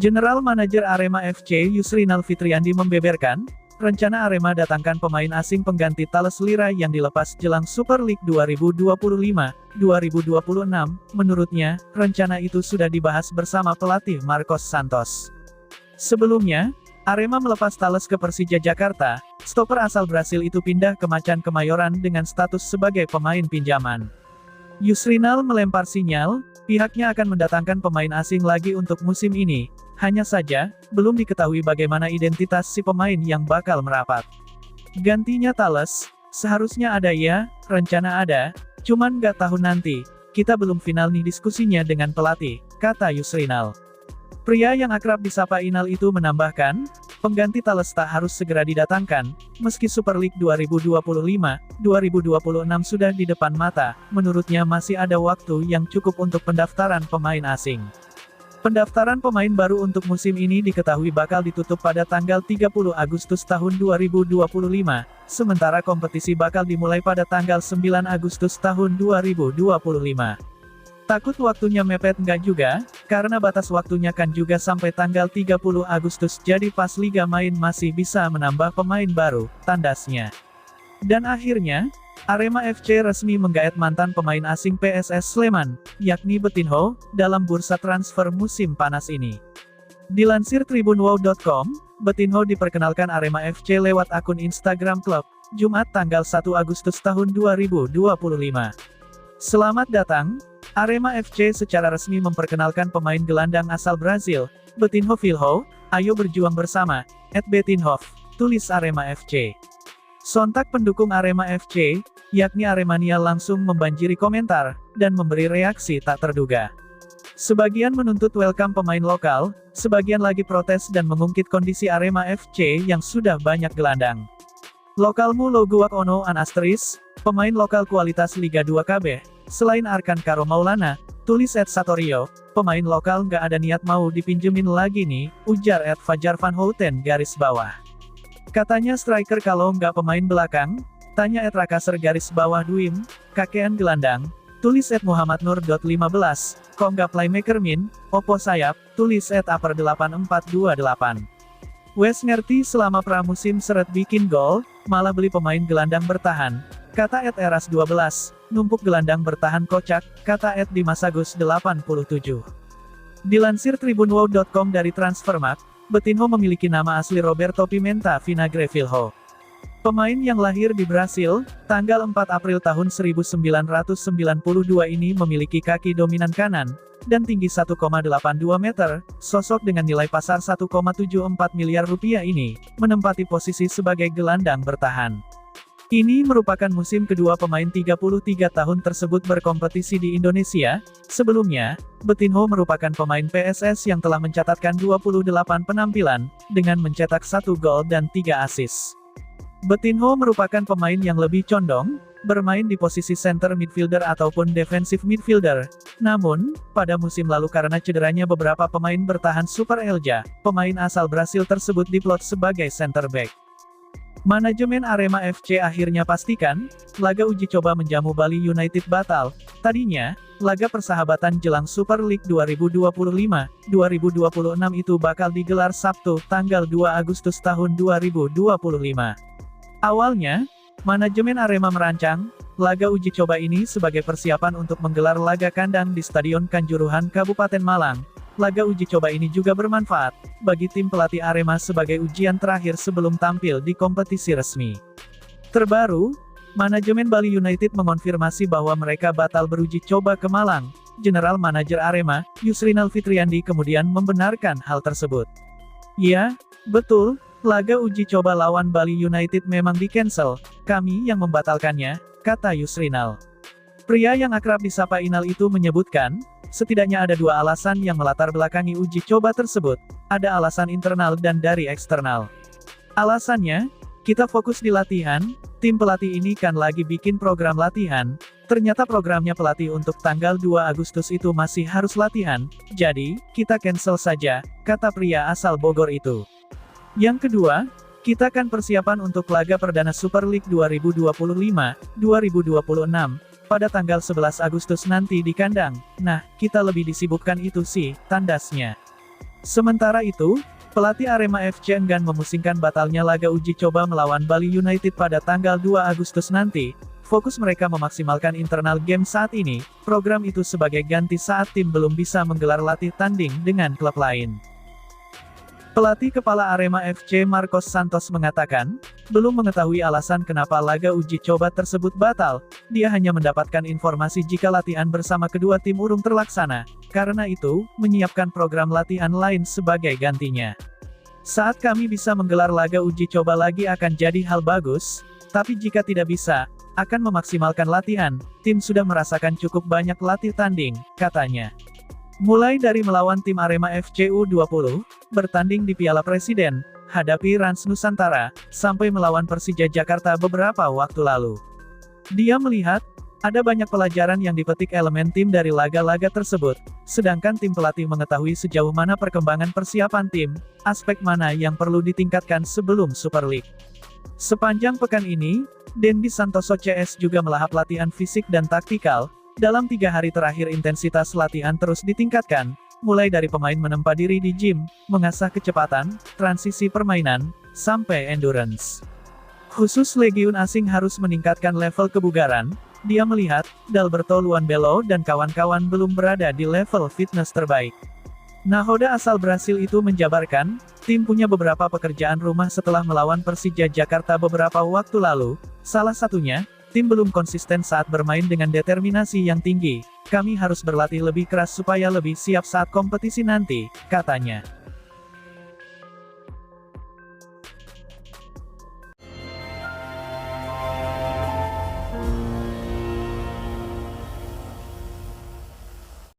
General Manager Arema FC Yusrinal Fitriandi membeberkan, rencana Arema datangkan pemain asing pengganti Thales Lira yang dilepas jelang Super League 2025-2026. Menurutnya, rencana itu sudah dibahas bersama pelatih Marcos Santos. Sebelumnya, Arema melepas Thales ke Persija Jakarta. Stopper asal Brasil itu pindah ke Macan Kemayoran dengan status sebagai pemain pinjaman. Yusrinal melempar sinyal, pihaknya akan mendatangkan pemain asing lagi untuk musim ini. Hanya saja, belum diketahui bagaimana identitas si pemain yang bakal merapat. Gantinya Thales, seharusnya ada ya, rencana ada, cuman nggak tahu nanti. Kita belum final nih diskusinya dengan pelatih, kata Yusrinal. Pria yang akrab disapa Inal itu menambahkan, pengganti Thales tak harus segera didatangkan, meski Super League 2025-2026 sudah di depan mata, menurutnya masih ada waktu yang cukup untuk pendaftaran pemain asing. Pendaftaran pemain baru untuk musim ini diketahui bakal ditutup pada tanggal 30 Agustus tahun 2025, sementara kompetisi bakal dimulai pada tanggal 9 Agustus tahun 2025. Takut waktunya mepet nggak juga, karena batas waktunya kan juga sampai tanggal 30 Agustus jadi pas Liga main masih bisa menambah pemain baru, tandasnya. Dan akhirnya, Arema FC resmi menggaet mantan pemain asing PSS Sleman, yakni Betinho, dalam bursa transfer musim panas ini. Dilansir tribunwow.com, Betinho diperkenalkan Arema FC lewat akun Instagram klub, Jumat tanggal 1 Agustus tahun 2025. Selamat datang, Arema FC secara resmi memperkenalkan pemain gelandang asal Brazil, Betinho Filho, ayo berjuang bersama, @Betinhoff, tulis Arema FC. Sontak pendukung Arema FC, yakni Aremania langsung membanjiri komentar, dan memberi reaksi tak terduga. Sebagian menuntut welcome pemain lokal, sebagian lagi protes dan mengungkit kondisi Arema FC yang sudah banyak gelandang. Lokalmu loguak ono an asteris, pemain lokal kualitas Liga 2 KB, selain Arkan Karo Maulana, tulis @Satorio, pemain lokal nggak ada niat mau dipinjemin lagi nih, ujar @Fajar Van Houten garis bawah. Katanya striker kalau nggak pemain belakang, tanya @Rakaser garis bawah Duim, kakean gelandang, tulis @Muhammadnur.15, kok nggak playmaker min, opo sayap, tulis @Aper8428. Wes ngerti selama pramusim seret bikin gol, malah beli pemain gelandang bertahan, kata @Eras12, numpuk gelandang bertahan kocak, kata @Dimasagus87. Dilansir tribunwow.com dari Transfermarkt, Betinho memiliki nama asli Roberto Pimenta Vinagre Filho. Pemain yang lahir di Brasil, tanggal 4 April tahun 1992 ini memiliki kaki dominan kanan, dan tinggi 1,82 meter, sosok dengan nilai pasar 1,74 miliar rupiah ini, menempati posisi sebagai gelandang bertahan. Ini merupakan musim kedua pemain 33 tahun tersebut berkompetisi di Indonesia. Sebelumnya, Betinho merupakan pemain PSS yang telah mencatatkan 28 penampilan, dengan mencetak 1 gol dan 3 assist. Betinho merupakan pemain yang lebih condong, bermain di posisi center midfielder ataupun defensive midfielder. Namun, pada musim lalu karena cederanya beberapa pemain bertahan Super Elja, pemain asal Brasil tersebut diplot sebagai center back. Manajemen Arema FC akhirnya pastikan, laga uji coba menjamu Bali United batal. Tadinya, laga persahabatan jelang Super League 2025-2026 itu bakal digelar Sabtu, tanggal 2 Agustus tahun 2025. Awalnya, manajemen Arema merancang, laga uji coba ini sebagai persiapan untuk menggelar laga kandang di Stadion Kanjuruhan Kabupaten Malang. Laga uji coba ini juga bermanfaat bagi tim pelatih Arema sebagai ujian terakhir sebelum tampil di kompetisi resmi. Terbaru, manajemen Bali United mengonfirmasi bahwa mereka batal beruji coba ke Malang. General Manager Arema, Yusrinal Fitriandi kemudian membenarkan hal tersebut. Ya, betul, laga uji coba lawan Bali United memang di-cancel, kami yang membatalkannya, kata Yusrinal. Pria yang akrab disapa Inal itu menyebutkan, setidaknya ada 2 alasan yang melatar belakangi uji coba tersebut. Ada alasan internal dan dari eksternal. Alasannya, kita fokus di latihan, tim pelatih ini kan lagi bikin program latihan, ternyata programnya pelatih untuk tanggal 2 Agustus itu masih harus latihan, jadi, kita cancel saja, kata pria asal Bogor itu. Yang kedua, kita kan persiapan untuk laga perdana Super League 2025-2026, pada tanggal 11 Agustus nanti di kandang. Nah, kita lebih disibukkan itu sih, tandasnya. Sementara itu, pelatih Arema FC enggan memusingkan batalnya laga uji coba melawan Bali United pada tanggal 2 Agustus nanti. Fokus mereka memaksimalkan internal game saat ini, program itu sebagai ganti saat tim belum bisa menggelar latih tanding dengan klub lain. Pelatih kepala Arema FC Marcos Santos mengatakan, belum mengetahui alasan kenapa laga uji coba tersebut batal, dia hanya mendapatkan informasi jika latihan bersama kedua tim urung terlaksana, karena itu, menyiapkan program latihan lain sebagai gantinya. Saat kami bisa menggelar laga uji coba lagi akan jadi hal bagus, tapi jika tidak bisa, akan memaksimalkan latihan, tim sudah merasakan cukup banyak latih tanding, katanya. Mulai dari melawan tim Arema FC U20, bertanding di Piala Presiden, hadapi Rans Nusantara, sampai melawan Persija Jakarta beberapa waktu lalu. Dia melihat, ada banyak pelajaran yang dipetik elemen tim dari laga-laga tersebut, sedangkan tim pelatih mengetahui sejauh mana perkembangan persiapan tim, aspek mana yang perlu ditingkatkan sebelum Super League. Sepanjang pekan ini, Dendi Santoso CS juga melahap latihan fisik dan taktikal. Dalam 3 hari terakhir intensitas latihan terus ditingkatkan, mulai dari pemain menempa diri di gym, mengasah kecepatan, transisi permainan, sampai endurance. Khusus legiun asing harus meningkatkan level kebugaran, dia melihat, Dalberto Luanbelo dan kawan-kawan belum berada di level fitness terbaik. Nahoda asal Brasil itu menjabarkan, tim punya beberapa pekerjaan rumah setelah melawan Persija Jakarta beberapa waktu lalu, salah satunya, tim belum konsisten saat bermain dengan determinasi yang tinggi, kami harus berlatih lebih keras supaya lebih siap saat kompetisi nanti, katanya.